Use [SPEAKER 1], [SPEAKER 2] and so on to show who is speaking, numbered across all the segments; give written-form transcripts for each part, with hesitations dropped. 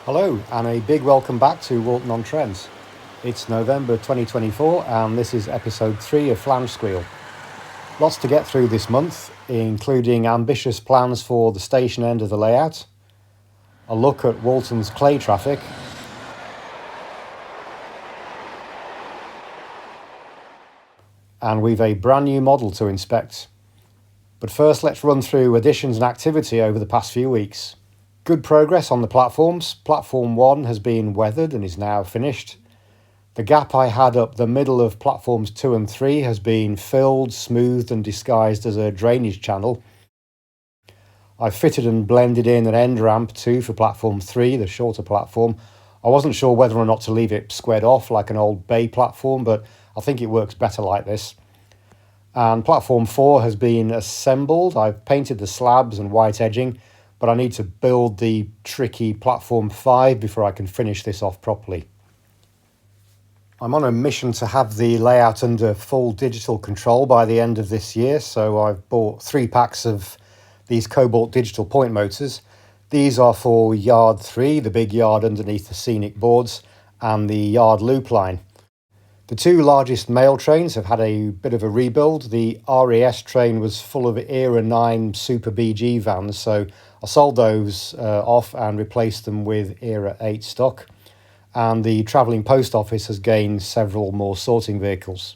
[SPEAKER 1] Hello and a big welcome back to Walton on Trent. It's November 2024 and this is episode 3 of Flange Squeal. Lots to get through this month, including ambitious plans for the station end of the layout, a look at Walton's clay traffic, and we've a brand new model to inspect. But first let's run through additions and activity over the past few weeks. Good progress on the platforms. Platform 1 has been weathered and is now finished. The gap I had up the middle of platforms 2 and 3 has been filled, smoothed and disguised as a drainage channel. I fitted and blended in an end ramp too for platform 3, the shorter platform. I wasn't sure whether or not to leave it squared off like an old bay platform, but I think it works better like this. And platform 4 has been assembled. I've painted the slabs and white edging, but I need to build the tricky platform 5 before I can finish this off properly. I'm on a mission to have the layout under full digital control by the end of this year, so I've bought 3 packs of these Cobalt digital point motors. These are for yard 3, the big yard underneath the scenic boards, and the yard loop line. The 2 largest mail trains have had a bit of a rebuild. The RES train was full of Era 9 Super BG vans, so I sold those off and replaced them with Era 8 stock. And the travelling post office has gained several more sorting vehicles.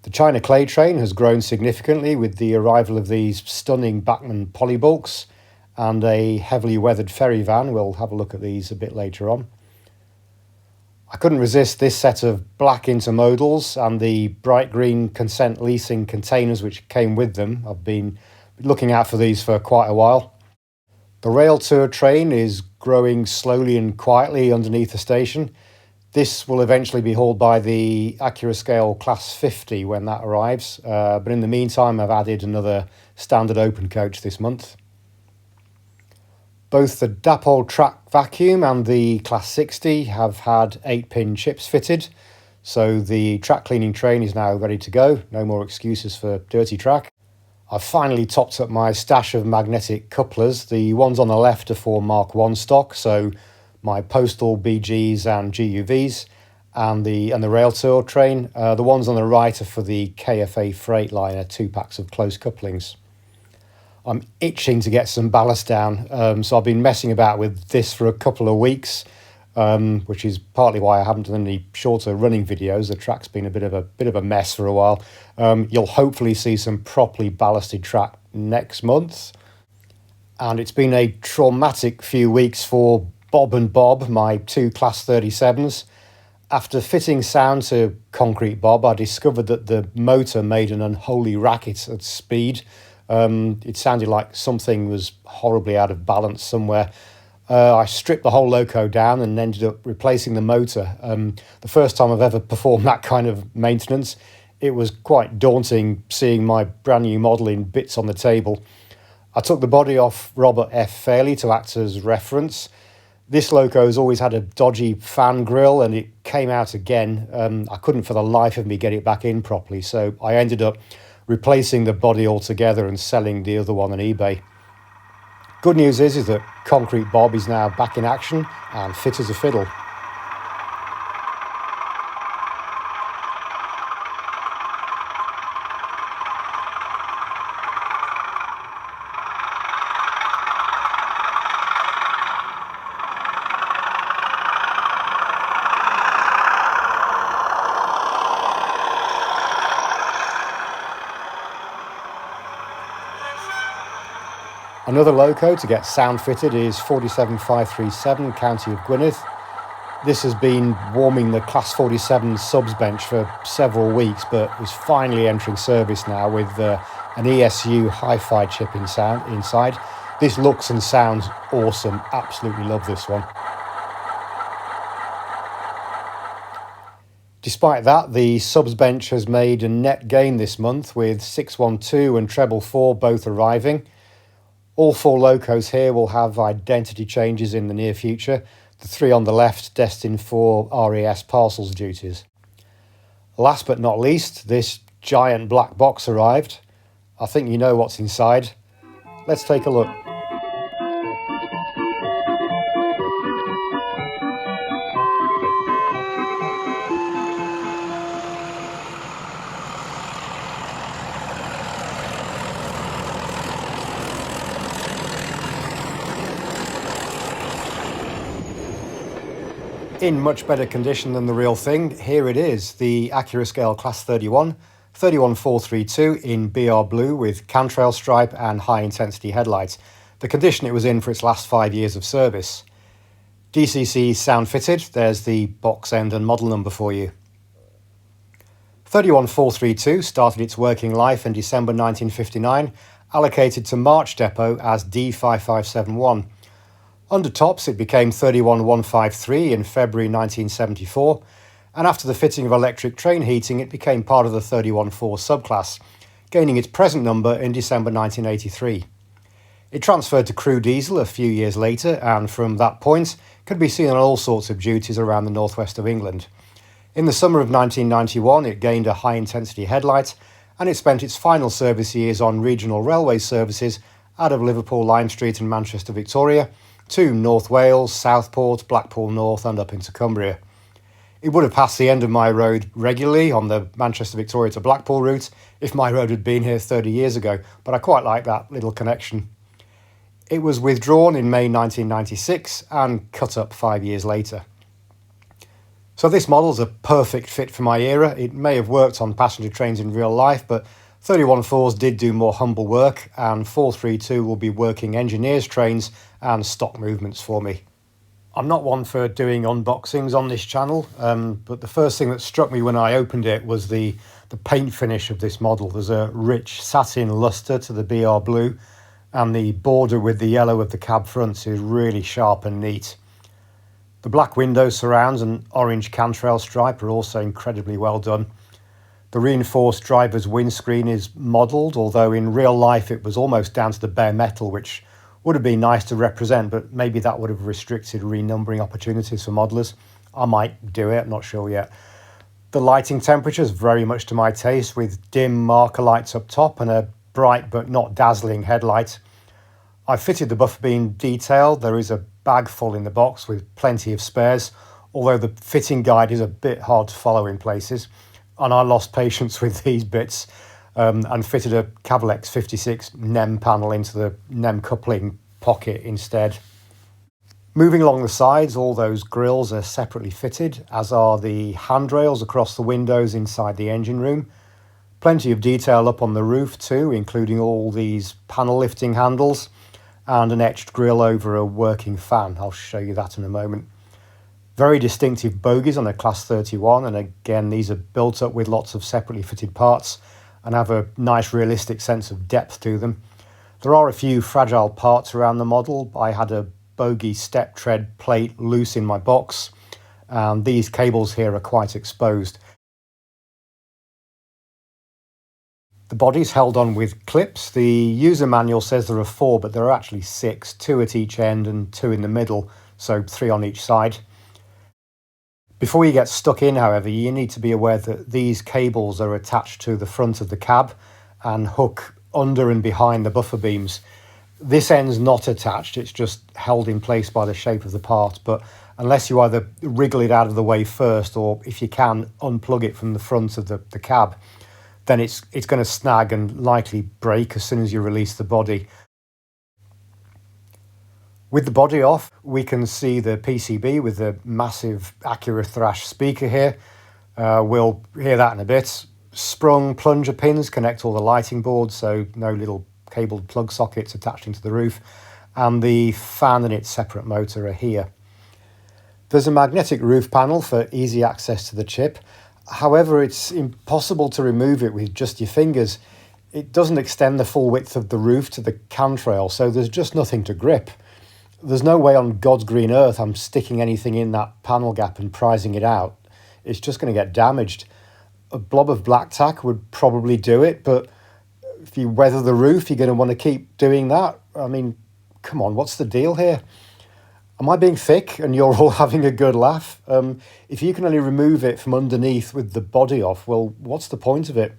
[SPEAKER 1] The China clay train has grown significantly with the arrival of these stunning Bachmann polybulks and a heavily weathered ferry van. We'll have a look at these a bit later on. I couldn't resist this set of black intermodals and the bright green consent leasing containers which came with them. I've been looking out for these for quite a while. The rail tour train is growing slowly and quietly underneath the station. This will eventually be hauled by the Accurascale Class 50 when that arrives, but in the meantime I've added another standard open coach this month. Both the Dapol track vacuum and the Class 60 have had 8-pin chips fitted, so the track cleaning train is now ready to go. No more excuses for dirty track. I've finally topped up my stash of magnetic couplers. The ones on the left are for Mark 1 stock, so my postal BGs and GUVs, and the rail tour train. The ones on the right are for the KFA Freightliner 2 packs of close couplings. I'm itching to get some ballast down, so I've been messing about with this for a couple of weeks, which is partly why I haven't done any shorter running videos. The track's been a bit of a mess for a while. You'll hopefully see some properly ballasted track next month. And it's been a traumatic few weeks for Bob and Bob, my 2 Class 37s. After fitting sound to Concrete Bob, I discovered that the motor made an unholy racket at speed. It sounded like something was horribly out of balance somewhere. I stripped the whole loco down and ended up replacing the motor. The first time I've ever performed that kind of maintenance. It was quite daunting seeing my brand new model in bits on the table. I took the body off Robert F. Fairley to act as reference. This loco's always had a dodgy fan grille and it came out again. I couldn't for the life of me get it back in properly, so I ended up replacing the body altogether and selling the other one on eBay. Good news is that Concrete Bob is now back in action and fit as a fiddle. Another loco to get sound fitted is 47537 County of Gwynedd. This has been warming the Class 47 subs bench for several weeks, but is finally entering service now with an ESU hi-fi chip inside. This looks and sounds awesome. Absolutely love this one. Despite that, the subs bench has made a net gain this month with 612 and treble 4 both arriving. All 4 locos here will have identity changes in the near future, the 3 on the left destined for RES parcels duties. Last but not least, this giant black box arrived. I think you know what's inside. Let's take a look. In much better condition than the real thing, here it is, the Accurascale Class 31, 31432 in BR blue with cantrail stripe and high intensity headlights, the condition it was in for its last 5 years of service. DCC sound fitted, there's the box end and model number for you. 31432 started its working life in December 1959, allocated to March Depot as D5571. Under tops it became 31153 in February 1974, and after the fitting of electric train heating it became part of the 314 subclass, gaining its present number in December 1983. It transferred to crew diesel a few years later, and from that point could be seen on all sorts of duties around the northwest of England. In the summer of 1991 it gained a high-intensity headlight, and it spent its final service years on regional railway services out of Liverpool Lime Street and Manchester Victoria to North Wales, Southport, Blackpool North and up into Cumbria. It would have passed the end of my road regularly on the Manchester Victoria to Blackpool route if my road had been here 30 years ago, but I quite like that little connection. It was withdrawn in May 1996 and cut up 5 years later. So this model's a perfect fit for my era. It may have worked on passenger trains in real life, but 314s did do more humble work, and 432 will be working engineers' trains and stock movements for me. I'm not one for doing unboxings on this channel, but the first thing that struck me when I opened it was the paint finish of this model. There's a rich satin lustre to the BR blue, and the border with the yellow of the cab fronts is really sharp and neat. The black window surrounds and orange cantrail stripe are also incredibly well done. The reinforced driver's windscreen is modelled, although in real life it was almost down to the bare metal, which would have been nice to represent, but maybe that would have restricted renumbering opportunities for modellers. I might do it, I'm not sure yet. The lighting temperature is very much to my taste, with dim marker lights up top and a bright but not dazzling headlight. I've fitted the buffer beam detail. There is a bag full in the box with plenty of spares, although the fitting guide is a bit hard to follow in places, and I lost patience with these bits and fitted a Cavalex 56 NEM panel into the NEM coupling pocket instead. Moving along the sides, all those grills are separately fitted, as are the handrails across the windows inside the engine room. Plenty of detail up on the roof too, including all these panel lifting handles and an etched grille over a working fan. I'll show you that in a moment. Very distinctive bogies on a Class 31, and again these are built up with lots of separately fitted parts and have a nice realistic sense of depth to them. There are a few fragile parts around the model. I had a bogie step tread plate loose in my box, and these cables here are quite exposed. The body's held on with clips. The user manual says there are 4, but there are actually 6, 2 at each end and 2 in the middle, so 3 on each side. Before you get stuck in, however, you need to be aware that these cables are attached to the front of the cab and hook under and behind the buffer beams. This end's not attached, it's just held in place by the shape of the part, but unless you either wriggle it out of the way first, or if you can, unplug it from the front of the cab, then it's going to snag and likely break as soon as you release the body. With the body off, we can see the PCB with the massive Accurathrash speaker here. We'll hear that in a bit. Sprung plunger pins connect all the lighting boards, so no little cabled plug sockets attached into the roof. And the fan and its separate motor are here. There's a magnetic roof panel for easy access to the chip. However, it's impossible to remove it with just your fingers. It doesn't extend the full width of the roof to the cantrail, so there's just nothing to grip. There's no way on God's green earth I'm sticking anything in that panel gap and prizing it out. It's just going to get damaged. A blob of black tack would probably do it, but if you weather the roof, you're going to want to keep doing that. I mean, come on, what's the deal here? Am I being thick and you're all having a good laugh? If you can only remove it from underneath with the body off, well, what's the point of it?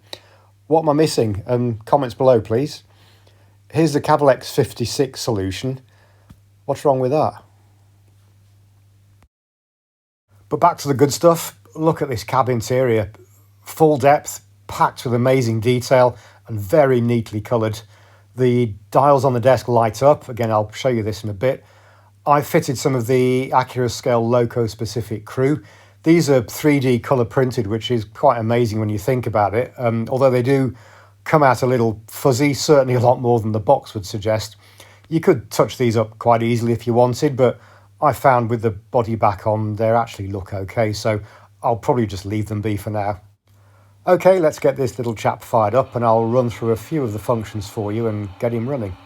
[SPEAKER 1] What am I missing? Comments below, please. Here's the Cavalex 56 solution. What's wrong with that? But back to the good stuff. Look at this cab interior. Full depth, packed with amazing detail and very neatly coloured. The dials on the desk light up. Again, I'll show you this in a bit. I fitted some of the Accurascale loco specific crew. These are 3D colour printed, which is quite amazing when you think about it. Although they do come out a little fuzzy, certainly a lot more than the box would suggest. You could touch these up quite easily if you wanted, but I found with the body back on, they actually look okay, so I'll probably just leave them be for now. Okay, let's get this little chap fired up and I'll run through a few of the functions for you and get him running.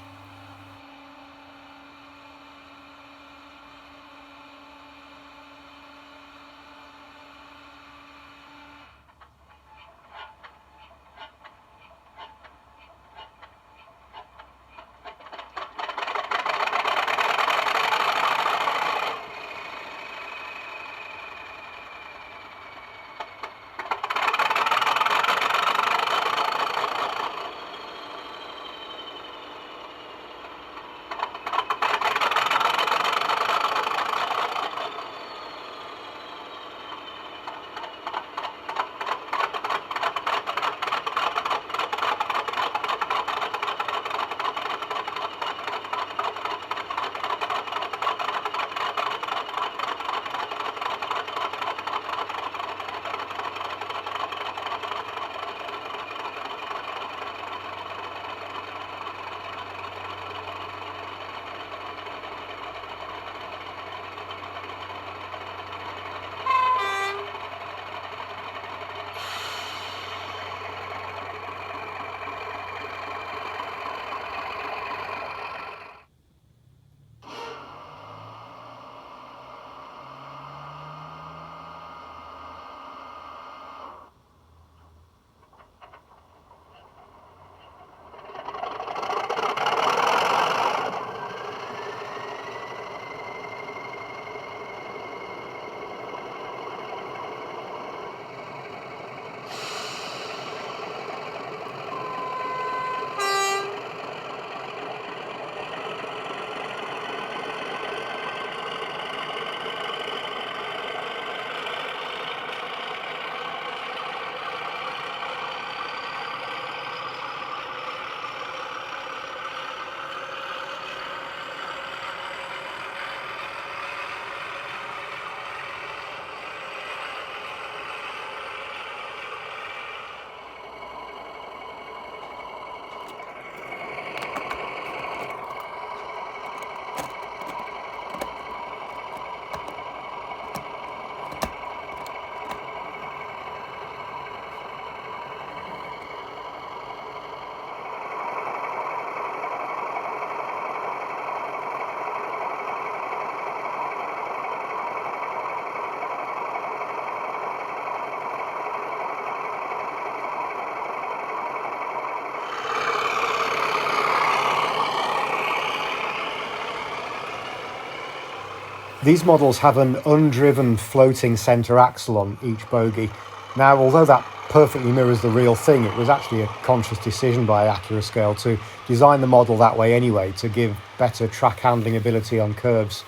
[SPEAKER 1] These models have an undriven floating centre axle on each bogie. Now, although that perfectly mirrors the real thing, it was actually a conscious decision by Accurascale to design the model that way anyway, to give better track handling ability on curves.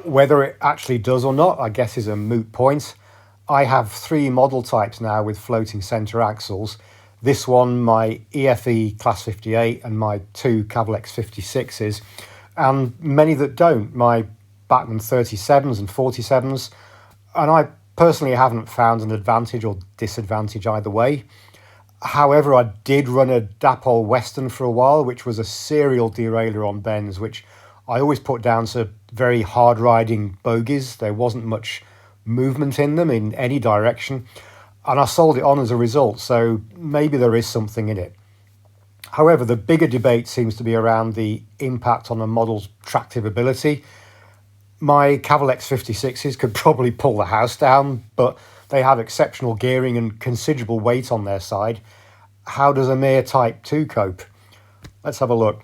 [SPEAKER 1] Whether it actually does or not, I guess, is a moot point. I have 3 model types now with floating centre axles. This one, my EFE Class 58, and my 2 Cavalex 56s, and many that don't, my Bachmann 37s and 47s, and I personally haven't found an advantage or disadvantage either way. However, I did run a Dapol Western for a while, which was a serial derailer on bends, which I always put down to very hard riding bogies. There wasn't much movement in them in any direction, and I sold it on as a result, so maybe there is something in it. However, the bigger debate seems to be around the impact on a model's tractive ability. My Cavalex 56s could probably pull the house down, but they have exceptional gearing and considerable weight on their side. How does a mere Type 2 cope? Let's have a look.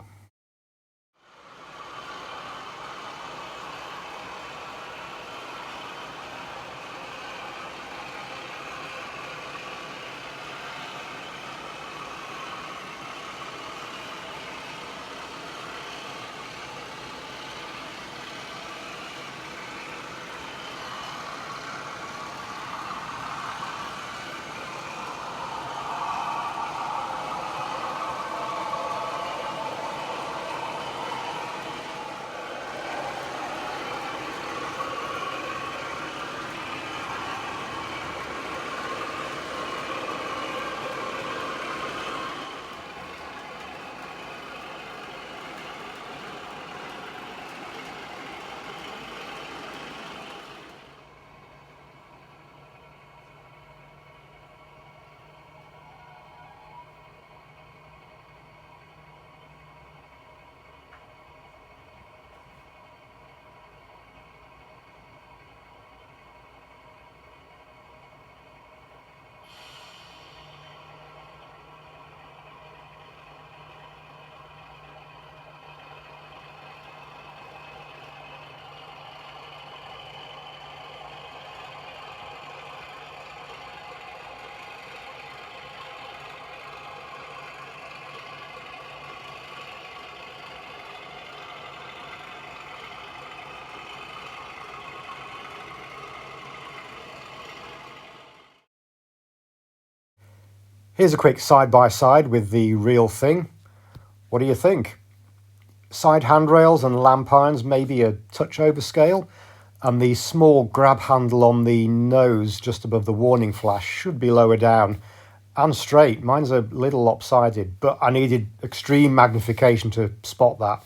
[SPEAKER 1] Here's a quick side-by-side with the real thing. What do you think? Side handrails and lamp irons may be a touch overscale, and the small grab handle on the nose just above the warning flash should be lower down and straight. Mine's a little lopsided, but I needed extreme magnification to spot that.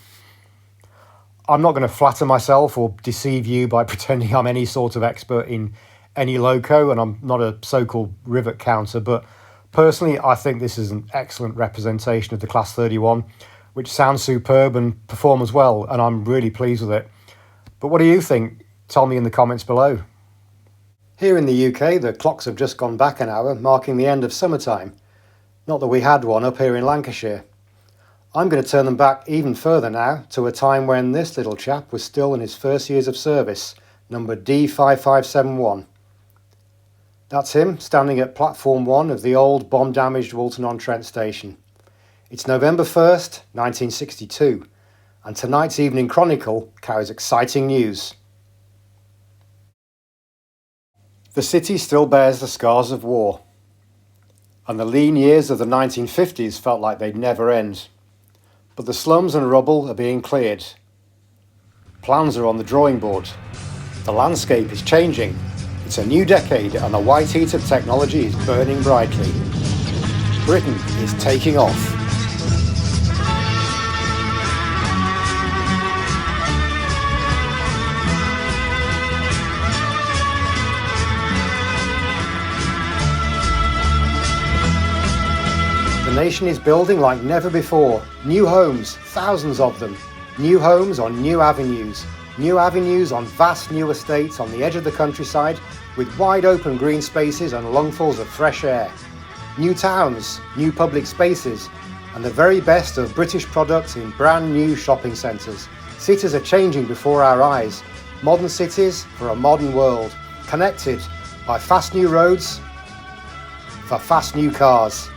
[SPEAKER 1] I'm not going to flatter myself or deceive you by pretending I'm any sort of expert in any loco, and I'm not a so-called rivet counter, but personally I think this is an excellent representation of the Class 31, which sounds superb and performs well, and I'm really pleased with it. But what do you think? Tell me in the comments below. Here in the UK, the clocks have just gone back an hour, marking the end of summertime. Not that we had one up here in Lancashire. I'm going to turn them back even further now, to a time when this little chap was still in his first years of service, number D5571. That's him, standing at platform 1 of the old bomb-damaged Walton-on-Trent station. It's November 1st, 1962, and tonight's Evening Chronicle carries exciting news. The city still bears the scars of war, and the lean years of the 1950s felt like they'd never end. But the slums and rubble are being cleared. Plans are on the drawing board. The landscape is changing. It's a new decade and the white heat of technology is burning brightly. Britain is taking off. The nation is building like never before. New homes, thousands of them. New homes on new avenues. New avenues on vast new estates on the edge of the countryside with wide open green spaces and lungfuls of fresh air. New towns, new public spaces, and the very best of British products in brand new shopping centres. Cities are changing before our eyes. Modern cities for a modern world. Connected by fast new roads for fast new cars.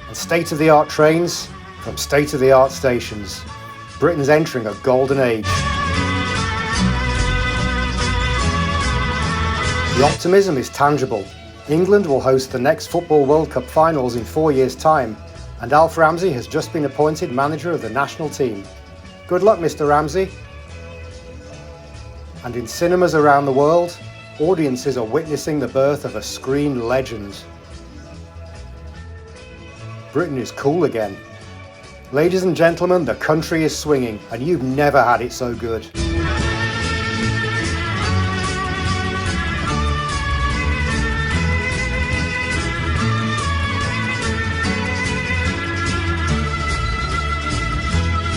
[SPEAKER 1] And state-of-the-art trains from state-of-the-art stations. Britain's entering a golden age. The optimism is tangible. England will host the next Football World Cup finals in 4 years' time, and Alf Ramsey has just been appointed manager of the national team. Good luck, Mr. Ramsey. And in cinemas around the world, audiences are witnessing the birth of a screen legend. Britain is cool again. Ladies and gentlemen, the country is swinging, and you've never had it so good.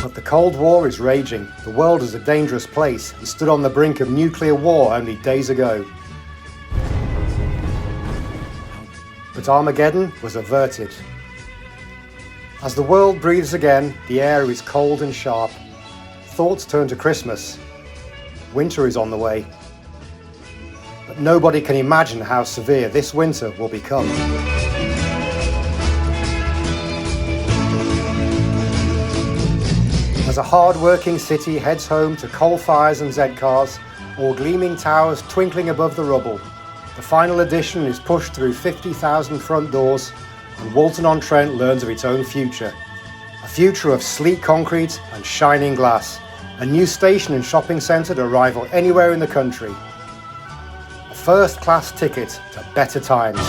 [SPEAKER 1] But the Cold War is raging. The world is a dangerous place and stood on the brink of nuclear war only days ago. But Armageddon was averted. As the world breathes again, the air is cold and sharp. Thoughts turn to Christmas. Winter is on the way. But nobody can imagine how severe this winter will become. As a hard-working city heads home to coal fires and Z-cars, or gleaming towers twinkling above the rubble, the final edition is pushed through 50,000 front doors, and Walton-on-Trent learns of its own future. A future of sleek concrete and shining glass. A new station and shopping centre to rival anywhere in the country. A first-class ticket to better times.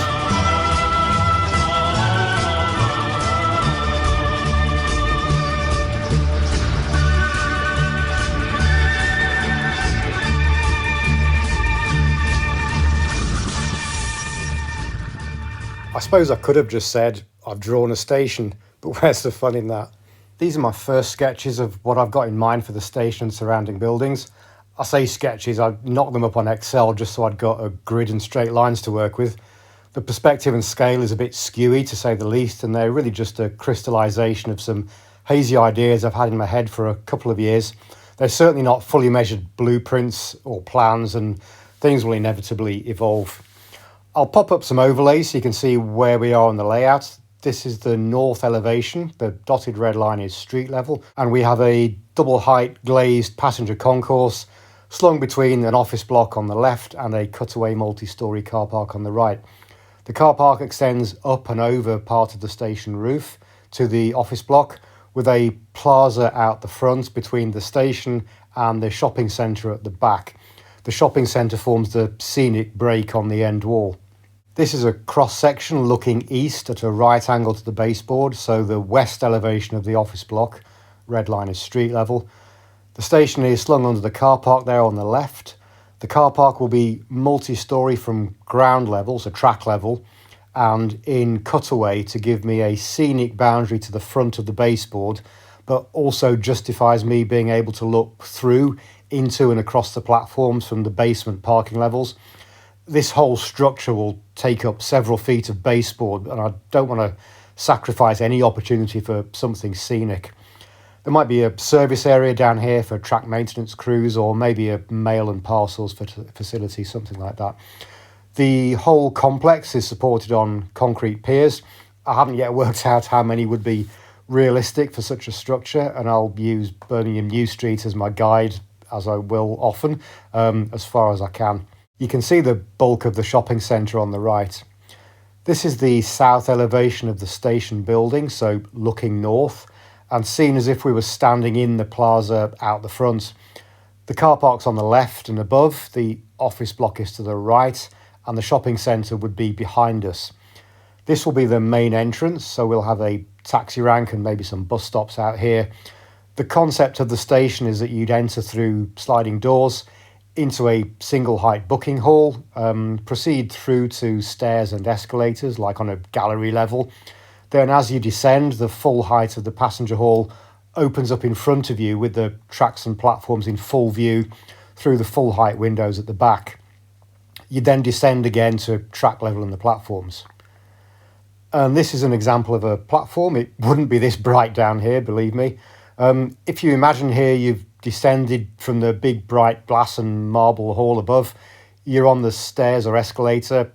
[SPEAKER 1] I suppose I could have just said, I've drawn a station, but where's the fun in that? These are my first sketches of what I've got in mind for the station and surrounding buildings. I say sketches, I knocked them up on Excel just so I'd got a grid and straight lines to work with. The perspective and scale is a bit skewy to say the least, and they're really just a crystallisation of some hazy ideas I've had in my head for a couple of years. They're certainly not fully measured blueprints or plans, and things will inevitably evolve. I'll pop up some overlays so you can see where we are on the layout. This is the north elevation. The dotted red line is street level. And we have a double height glazed passenger concourse slung between an office block on the left and a cutaway multi-storey car park on the right. The car park extends up and over part of the station roof to the office block, with a plaza out the front between the station and the shopping centre at the back. The shopping centre forms the scenic break on the end wall. This is a cross-section looking east at a right angle to the baseboard, so the west elevation of the office block. Red line is street level. The station is slung under the car park there on the left. The car park will be multi-storey from ground level, so track level, and in cutaway to give me a scenic boundary to the front of the baseboard, but also justifies me being able to look through into and across the platforms from the basement parking levels. This whole structure will take up several feet of baseboard, and I don't want to sacrifice any opportunity for something scenic. There might be a service area down here for track maintenance crews, or maybe a mail and parcels facility, something like that. The whole complex is supported on concrete piers. I haven't yet worked out how many would be realistic for such a structure, and I'll use Birmingham New Street as my guide, as I will often, as far as I can. You can see the bulk of the shopping centre on the right. This is the south elevation of the station building, so looking north, and seen as if we were standing in the plaza out the front. The car park's on the left and above, the office block is to the right, and the shopping centre would be behind us. This will be the main entrance, so we'll have a taxi rank and maybe some bus stops out here. The concept of the station is that you'd enter through sliding doors into a single height booking hall, proceed through to stairs and escalators like on a gallery level. Then as you descend, the full height of the passenger hall opens up in front of you with the tracks and platforms in full view through the full height windows at the back. You then descend again to track level in the platforms. And this is an example of a platform. It wouldn't be this bright down here, believe me. If you imagine here you've descended from the big bright glass and marble hall above, you're on the stairs or escalator.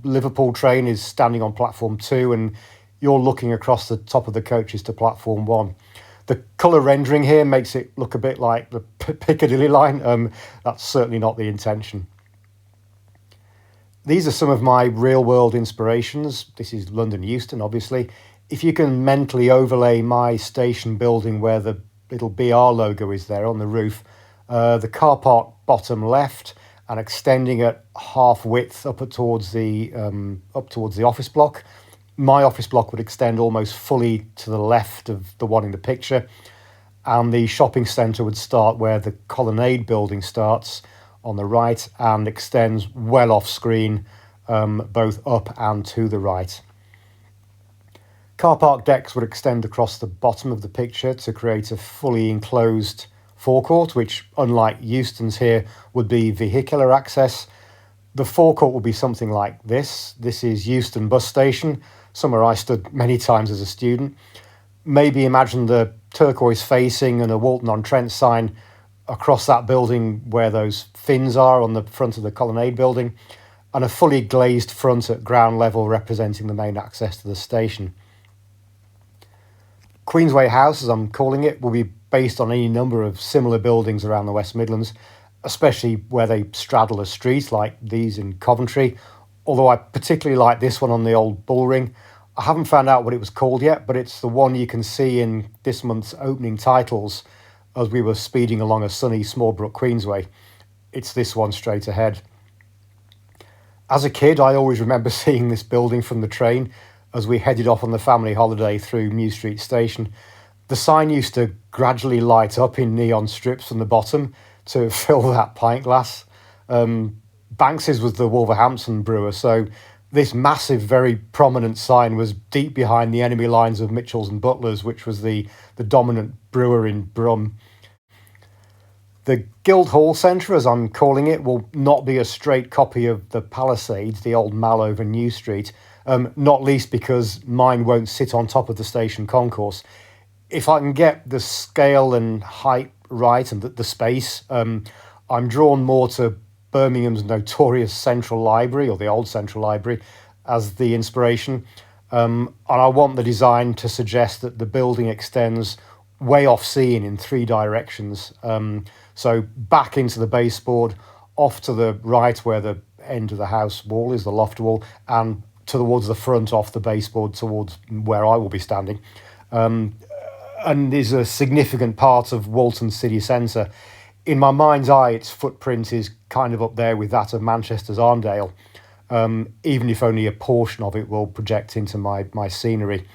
[SPEAKER 1] Liverpool train is standing on platform 2 and you're looking across the top of the coaches to platform 1. The colour rendering here makes it look a bit like the Piccadilly line. That's certainly not the intention. These are some of my real-world inspirations. This is London Euston, obviously. If you can mentally overlay my station building where the little BR logo is there on the roof, the car park bottom left, and extending at half width up towards the office block. My office block would extend almost fully to the left of the one in the picture, and the shopping centre would start where the Colonnade building starts on the right and extends well off screen, both up and to the right. Car park decks would extend across the bottom of the picture to create a fully enclosed forecourt, which, unlike Euston's here, would be vehicular access. The forecourt will be something like this. This is Euston bus station, somewhere I stood many times as a student. Maybe imagine the turquoise facing and a Walton on Trent sign across that building where those fins are on the front of the Colonnade building, and a fully glazed front at ground level representing the main access to the station. Queensway House, as I'm calling it, will be based on any number of similar buildings around the West Midlands, especially where they straddle a street like these in Coventry, although I particularly like this one on the old Bullring. I haven't found out what it was called yet, but it's the one you can see in this month's opening titles as we were speeding along a sunny Smallbrook Queensway. It's this one straight ahead. As a kid, I always remember seeing this building from the train as we headed off on the family holiday through New Street Station. The sign used to gradually light up in neon strips from the bottom to fill that pint glass. Banks's was the Wolverhampton brewer, so this massive, very prominent sign was deep behind the enemy lines of Mitchells and Butlers, which was the dominant brewer in Brum. The Guildhall Centre, as I'm calling it, will not be a straight copy of the Palisades, the old mall over New Street, not least because mine won't sit on top of the station concourse. If I can get the scale and height right and the space, I'm drawn more to Birmingham's notorious Central Library, or the old Central Library, as the inspiration. And I want the design to suggest that the building extends way off scene in 3 directions. So back into the baseboard, off to the right where the end of the house wall is, the loft wall, and towards the front off the baseboard towards where I will be standing, and is a significant part of Walton city centre. In my mind's eye, its footprint is kind of up there with that of Manchester's Arndale, even if only a portion of it will project into my scenery.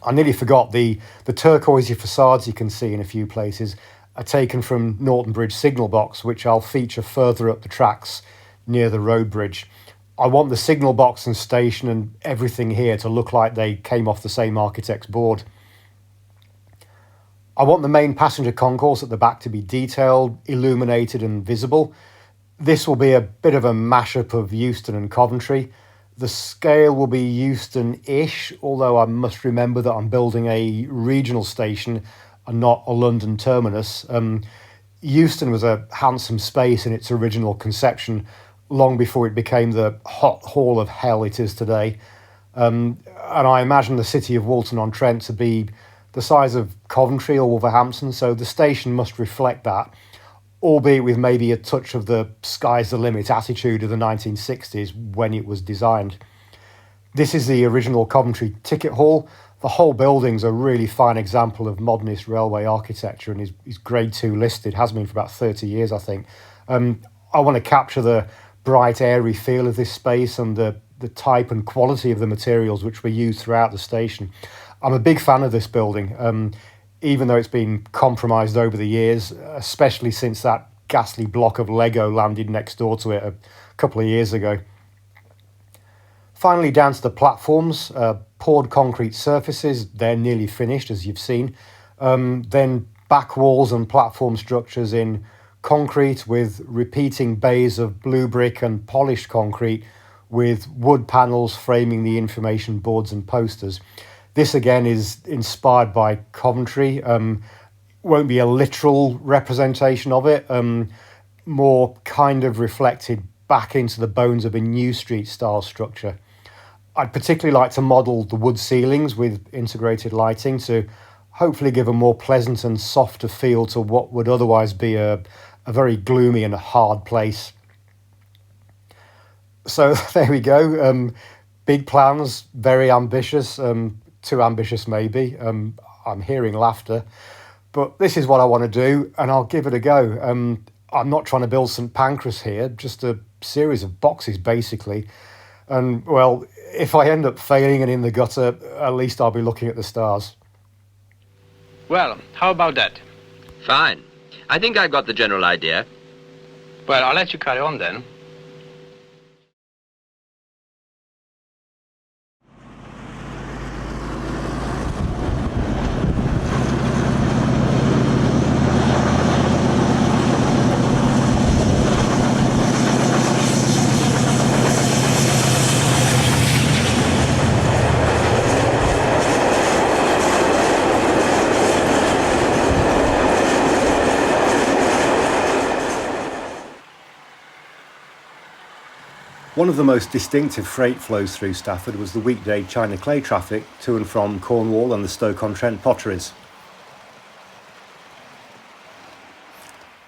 [SPEAKER 1] I nearly forgot the turquoisey facades you can see in a few places are taken from Norton Bridge signal box, which I'll feature further up the tracks near the road bridge. I want the signal box and station and everything here to look like they came off the same architect's board. I want the main passenger concourse at the back to be detailed, illuminated and visible. This will be a bit of a mashup of Euston and Coventry. The scale will be Euston-ish, although I must remember that I'm building a regional station and not a London terminus. Euston was a handsome space in its original conception, long before it became the hot hall of hell it is today. And I imagine the city of Walton-on-Trent to be the size of Coventry or Wolverhampton, so the station must reflect that, albeit with maybe a touch of the sky's the limit attitude of the 1960s when it was designed. This is the original Coventry ticket hall. The whole building's a really fine example of modernist railway architecture and is grade 2 listed, has been for about 30 years, I think. I want to capture the bright, airy feel of this space and the type and quality of the materials which were used throughout the station. I'm a big fan of this building, even though it's been compromised over the years, especially since that ghastly block of Lego landed next door to it a couple of years ago. Finally, down to the platforms, poured concrete surfaces, they're nearly finished, as you've seen. Then back walls and platform structures in concrete with repeating bays of blue brick and polished concrete with wood panels framing the information boards and posters. This again is inspired by Coventry. Won't be a literal representation of it, more kind of reflected back into the bones of a New Street style structure. I'd particularly like to model the wood ceilings with integrated lighting to hopefully give a more pleasant and softer feel to what would otherwise be a very gloomy and hard place. So there we go. Big plans, very ambitious, too ambitious maybe. I'm hearing laughter, but this is what I want to do and I'll give it a go. I'm not trying to build St Pancras here, just a series of boxes basically. And well, if I end up failing and in the gutter, at least I'll be looking at the stars.
[SPEAKER 2] Well, how about that?
[SPEAKER 3] Fine. I think I've got the general idea.
[SPEAKER 2] Well, I'll let you carry on then.
[SPEAKER 1] One of the most distinctive freight flows through Stafford was the weekday China clay traffic to and from Cornwall and the Stoke-on-Trent potteries.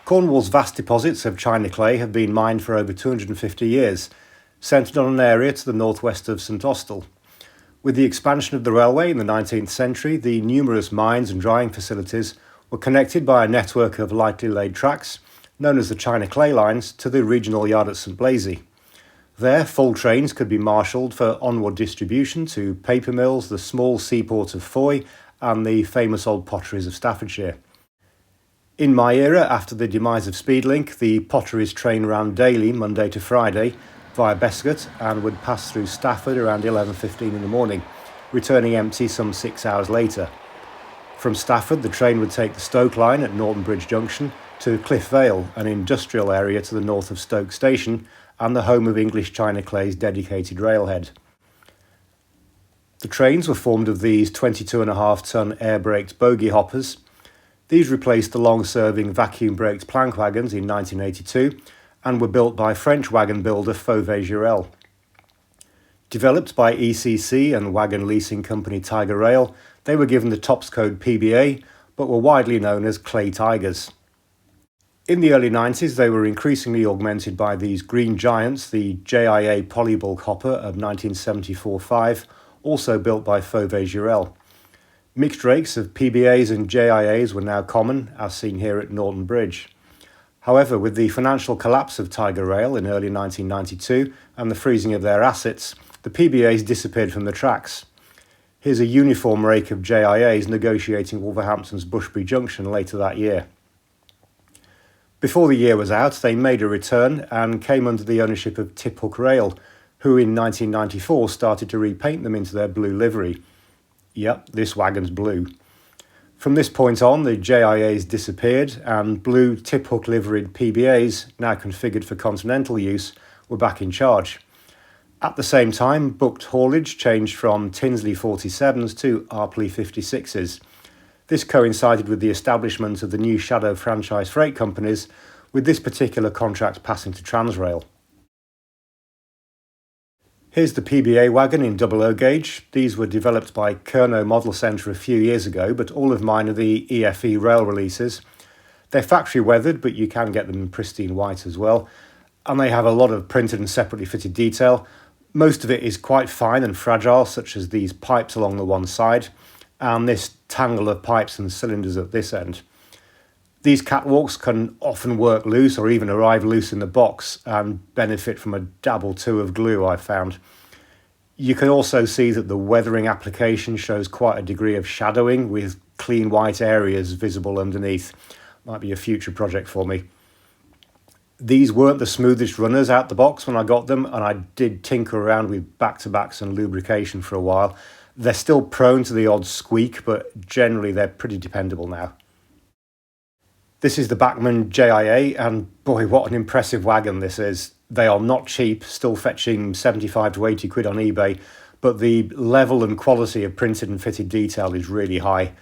[SPEAKER 1] Cornwall's vast deposits of China clay have been mined for over 250 years, centred on an area to the northwest of St Austell. With the expansion of the railway in the 19th century, the numerous mines and drying facilities were connected by a network of lightly laid tracks, known as the China clay lines, to the regional yard at St Blaise. There, full trains could be marshalled for onward distribution to paper mills, the small seaport of Foy, and the famous old potteries of Staffordshire. In my era, after the demise of Speedlink, the potteries train ran daily, Monday to Friday, via Bescot, and would pass through Stafford around 11:15 in the morning, returning empty some 6 hours later. From Stafford, the train would take the Stoke line at Norton Bridge Junction to Cliff Vale, an industrial area to the north of Stoke Station, and the home of English China Clay's dedicated railhead. The trains were formed of these 22.5-tonne air-braked bogie hoppers. These replaced the long-serving vacuum-braked plank wagons in 1982 and were built by French wagon builder Fauvet-Jurel. Developed by ECC and wagon leasing company Tiger Rail, they were given the TOPS code PBA, but were widely known as Clay Tigers. In the early 90s, they were increasingly augmented by these green giants, the JIA Polybulk Hopper of 1974-5, also built by Fauvet-Jurel. Mixed rakes of PBAs and JIAs were now common, as seen here at Norton Bridge. However, with the financial collapse of Tiger Rail in early 1992 and the freezing of their assets, the PBAs disappeared from the tracks. Here's a uniform rake of JIAs negotiating Wolverhampton's Bushbury Junction later that year. Before the year was out, they made a return and came under the ownership of Tiphook Rail, who in 1994 started to repaint them into their blue livery. Yep, this wagon's blue. From this point on, the JIAs disappeared and blue Tiphook liveried PBAs, now configured for continental use, were back in charge. At the same time, booked haulage changed from Tinsley 47s to Arpley 56s. This coincided with the establishment of the new shadow franchise freight companies, with this particular contract passing to Transrail. Here's the PBA wagon in 00 gauge. These were developed by Kernow Model Centre a few years ago, but all of mine are the EFE rail releases. They're factory weathered, but you can get them in pristine white as well. And they have a lot of printed and separately fitted detail. Most of it is quite fine and fragile, such as these pipes along the one side, and this tangle of pipes and cylinders at this end. These catwalks can often work loose or even arrive loose in the box and benefit from a dab or two of glue, I've found. You can also see that the weathering application shows quite a degree of shadowing with clean white areas visible underneath. Might be a future project for me. These weren't the smoothest runners out the box when I got them, and I did tinker around with back-to-backs and lubrication for a while. They're still prone to the odd squeak, but generally they're pretty dependable now. This is the Bachmann JIA, and boy, what an impressive wagon this is. They are not cheap, still fetching 75 to 80 quid on eBay, but the level and quality of printed and fitted detail is really high.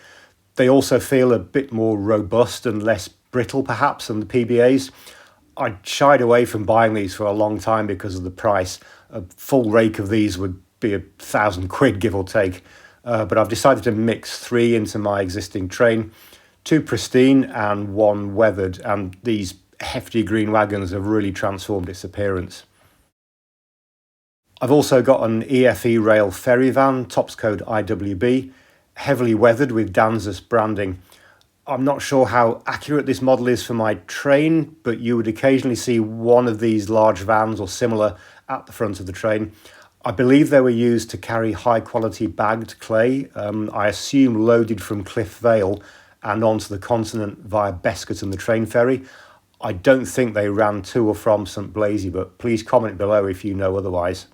[SPEAKER 1] They also feel a bit more robust and less brittle perhaps than the PBAs. I shied away from buying these for a long time because of the price. A full rake of these would be 1,000 quid, give or take. But I've decided to mix 3 into my existing train, 2 pristine and 1 weathered, and these hefty green wagons have really transformed its appearance. I've also got an EFE rail ferry van, tops code IWB, heavily weathered with Danzas branding. I'm not sure how accurate this model is for my train, but you would occasionally see one of these large vans or similar at the front of the train. I believe they were used to carry high quality bagged clay, I assume loaded from Cliff Vale and onto the continent via Bescot and the train ferry. I don't think they ran to or from St Blaise, but please comment below if you know otherwise.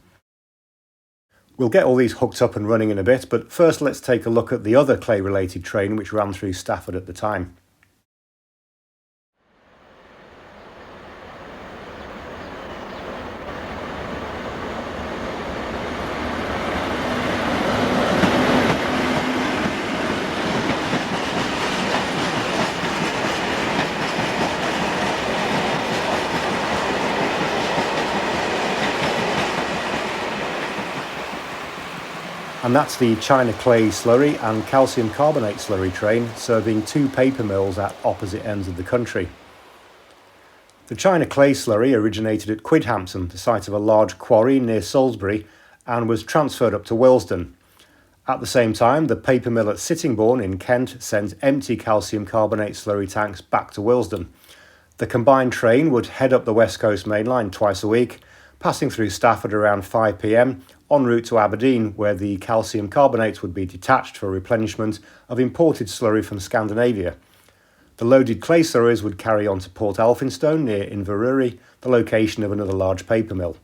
[SPEAKER 1] We'll get all these hooked up and running in a bit, but first let's take a look at the other clay-related train which ran through Stafford at the time. And that's the China Clay slurry and calcium carbonate slurry train serving 2 paper mills at opposite ends of the country. The China Clay slurry originated at Quidhampton, the site of a large quarry near Salisbury, and was transferred up to Willesden. At the same time, the paper mill at Sittingbourne in Kent sent empty calcium carbonate slurry tanks back to Willesden. The combined train would head up the West Coast Main Line twice a week, passing through Stafford around 5 p.m, en route to Aberdeen, where the calcium carbonates would be detached for replenishment of imported slurry from Scandinavia. The loaded clay slurries would carry on to Port Elphinstone near Inverurie, the location of another large paper mill.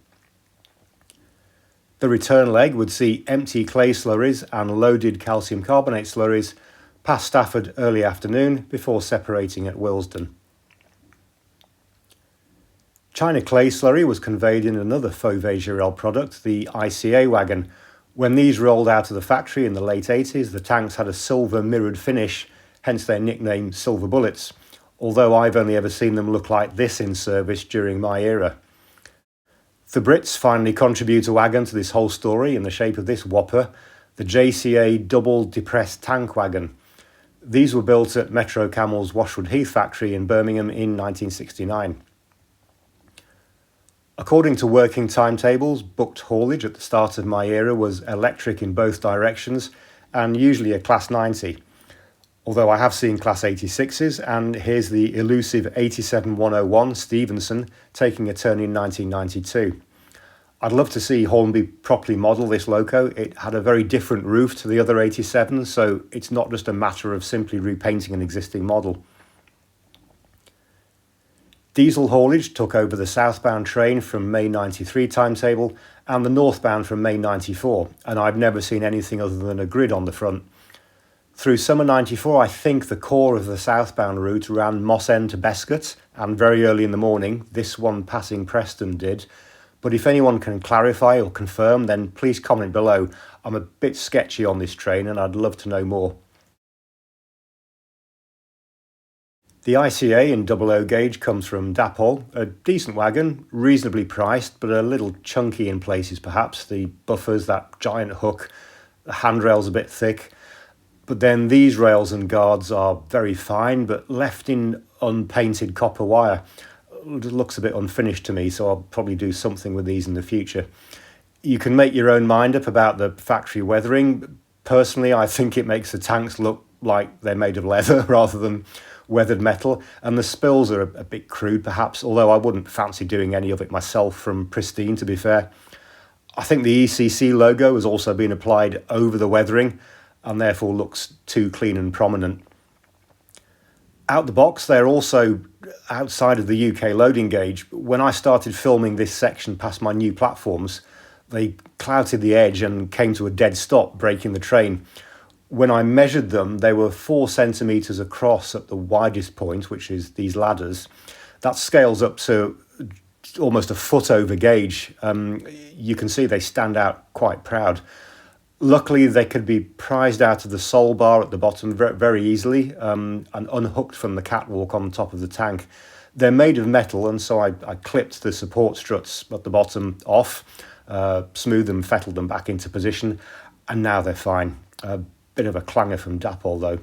[SPEAKER 1] The return leg would see empty clay slurries and loaded calcium carbonate slurries pass Stafford early afternoon before separating at Willesden. China Clay slurry was conveyed in another Fauvet-Jurel product, the ICA wagon. When these rolled out of the factory in the late 80s, the tanks had a silver mirrored finish, hence their nickname Silver Bullets, although I've only ever seen them look like this in service during my era. The Brits finally contribute a wagon to this whole story in the shape of this whopper, the JCA Double Depressed Tank Wagon. These were built at Metro Camel's Washwood Heath factory in Birmingham in 1969. According to working timetables, booked haulage at the start of my era was electric in both directions and usually a Class 90. Although I have seen Class 86s, and here's the elusive 87101 Stevenson taking a turn in 1992. I'd love to see Hornby properly model this loco. It had a very different roof to the other 87s, so it's not just a matter of simply repainting an existing model. Diesel haulage took over the southbound train from May 93 timetable and the northbound from May 94, and I've never seen anything other than a grid on the front. Through summer 94, I think the core of the southbound route ran Moss End to Bescot, and very early in the morning, this one passing Preston did. But if anyone can clarify or confirm, then please comment below. I'm a bit sketchy on this train and I'd love to know more. The ICA in 00 gauge comes from Dapol, a decent wagon, reasonably priced, but a little chunky in places perhaps. The buffers, that giant hook, the handrail's a bit thick. But then these rails and guards are very fine, but left in unpainted copper wire. It looks a bit unfinished to me, so I'll probably do something with these in the future. You can make your own mind up about the factory weathering. Personally, I think it makes the tanks look like they're made of leather rather than weathered metal, and the spills are a bit crude perhaps, although I wouldn't fancy doing any of it myself from pristine, to be fair. I think the ECC logo has also been applied over the weathering and therefore looks too clean and prominent. Out the box, they're also outside of the UK loading gauge. When I started filming this section past my new platforms, they clouted the edge and came to a dead stop, breaking the train. When I measured them, they were 4 centimetres across at the widest point, which is these ladders. That scales up to almost a foot over gauge. You can see they stand out quite proud. Luckily, they could be prized out of the sole bar at the bottom very easily and unhooked from the catwalk on top of the tank. They're made of metal, and so I clipped the support struts at the bottom off, smoothed them, fettled them back into position, and now they're fine. Bit of a clanger from Dapol though.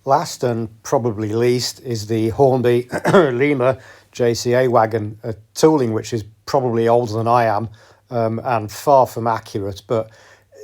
[SPEAKER 1] Last and probably least is the Hornby Lima JCA wagon, a tooling which is probably older than I am and far from accurate, but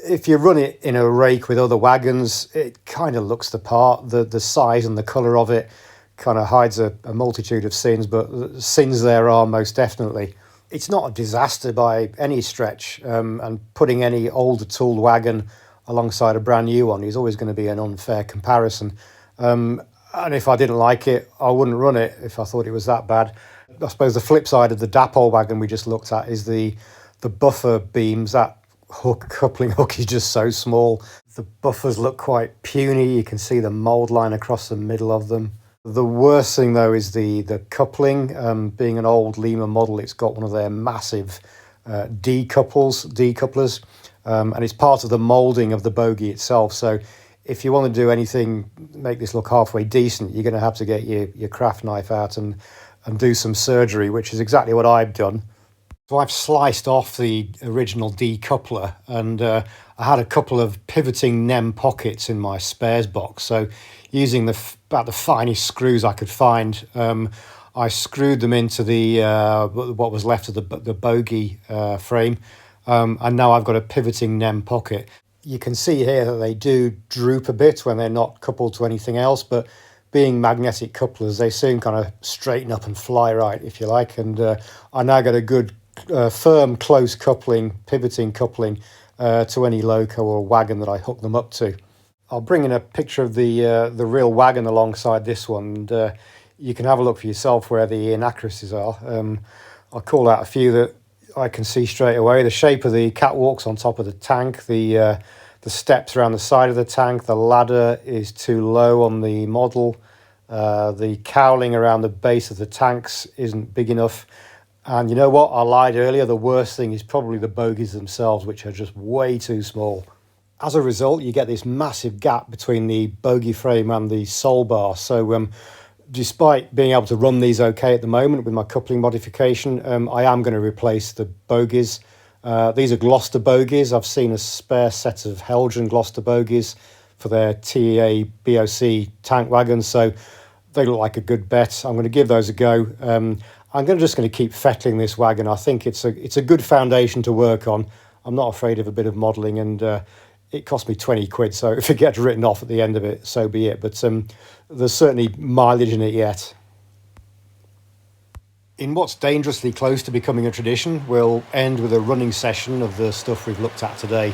[SPEAKER 1] if you run it in a rake with other wagons, it kind of looks the part. The size and the colour of it kind of hides a multitude of sins, but sins there are most definitely. It's not a disaster by any stretch, and putting any older tooled wagon alongside a brand new one is always going to be an unfair comparison. And if I didn't like it, I wouldn't run it if I thought it was that bad. I suppose the flip side of the Dapol wagon we just looked at is the buffer beams. That coupling hook is just so small. The buffers look quite puny. You can see the mould line across the middle of them. The worst thing though is the coupling. Being an old Lima model, it's got one of their massive decouplers. And it's part of the moulding of the bogie itself. So if you want to do anything, make this look halfway decent, you're going to have to get your craft knife out and do some surgery, which is exactly what I've done. So I've sliced off the original decoupler, and I had a couple of pivoting NEM pockets in my spares box. So using about the finest screws I could find, I screwed them into the what was left of the bogie frame. And now I've got a pivoting NEM pocket. You can see here that they do droop a bit when they're not coupled to anything else, but being magnetic couplers, they soon kind of straighten up and fly right, if you like. And I now got a good firm close coupling, pivoting coupling to any loco or wagon that I hook them up to. I'll bring in a picture of the real wagon alongside this one, and you can have a look for yourself where the inaccuracies are. I'll call out a few that I can see straight away. The shape of the catwalks on top of the tank, the steps around the side of the tank, the ladder is too low on the model, the cowling around the base of the tanks isn't big enough, and you know what, I lied earlier, the worst thing is probably the bogies themselves, which are just way too small. As a result, you get this massive gap between the bogie frame and the sole bar. So despite being able to run these okay at the moment with my coupling modification, I am going to replace the bogies. These are Gloucester bogies. I've seen a spare set of Helgen Gloucester bogies for their TEA BOC tank wagons, so they look like a good bet. I'm going to give those a go. I'm just going to keep fettling this wagon. I think it's a good foundation to work on. I'm not afraid of a bit of modelling, and it cost me 20 quid, so if it gets written off at the end of it, so be it. But there's certainly mileage in it yet. In what's dangerously close to becoming a tradition, we'll end with a running session of the stuff we've looked at today.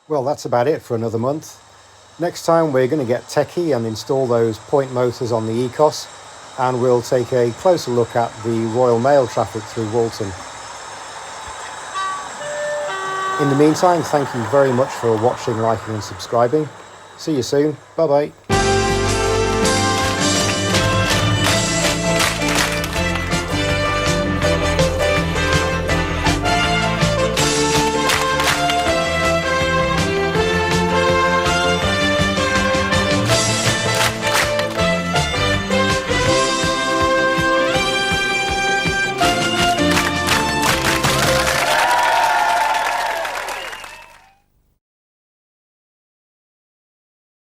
[SPEAKER 1] Well, that's about it for another month. Next time we're going to get techie and install those point motors on the Ecos, and we'll take a closer look at the Royal Mail traffic through Walton. In the meantime, thank you very much for watching, liking and subscribing. See you soon. Bye bye.